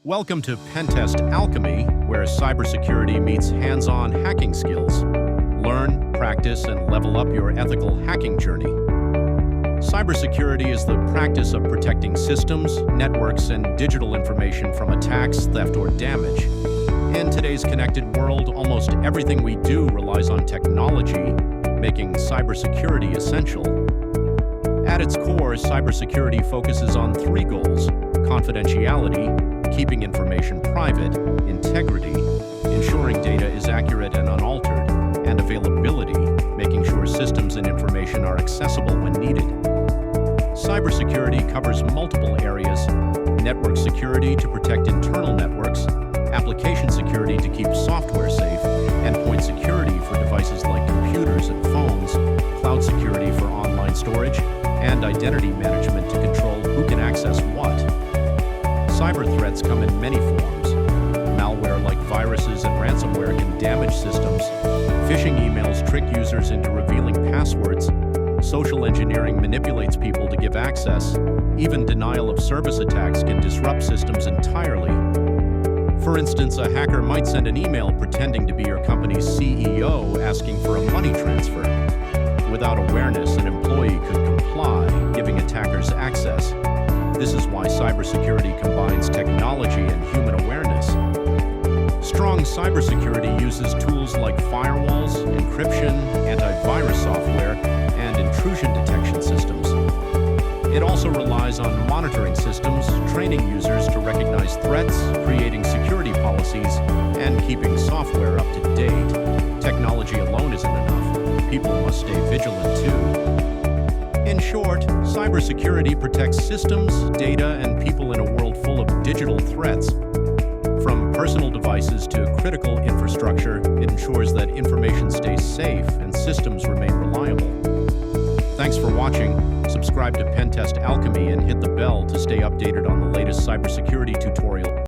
Welcome to Pentest Alchemy, where cybersecurity meets hands-on hacking skills. Learn, practice, and level up your ethical hacking journey. Cybersecurity is the practice of protecting systems, networks, and digital information from attacks, theft, or damage. In today's connected world, almost everything we do relies on technology, making cybersecurity essential. At its core, cybersecurity focuses on three goals: confidentiality, keeping information private; integrity, ensuring data is accurate and unaltered; and availability, making sure systems and information are accessible when needed. Cybersecurity covers multiple areas: network security to protect internal networks, application security to keep software safe, endpoint security for devices like computers and phones, cloud security for online storage, and identity management to control who can access what. Cyber threats come in many forms. Malware like viruses and ransomware can damage systems. Phishing emails trick users into revealing passwords. Social engineering manipulates people to give access. Even denial of service attacks can disrupt systems entirely. For instance, a hacker might send an email pretending to be your company's CEO asking for a money transfer. Without awareness, an employee could comply, giving attackers access. This is why cybersecurity combines technology and human awareness. Strong cybersecurity uses tools like firewalls, encryption, antivirus software, and intrusion detection systems. It also relies on monitoring systems, training users to recognize threats, creating security policies, and keeping software up to date. Technology alone isn't enough. People must stay vigilant too. In short, cybersecurity protects systems, data, and people in a world full of digital threats. From personal devices to critical infrastructure, it ensures that information stays safe and systems remain reliable. Thanks for watching. Subscribe to Pentest Alchemy and hit the bell to stay updated on the latest cybersecurity tutorial.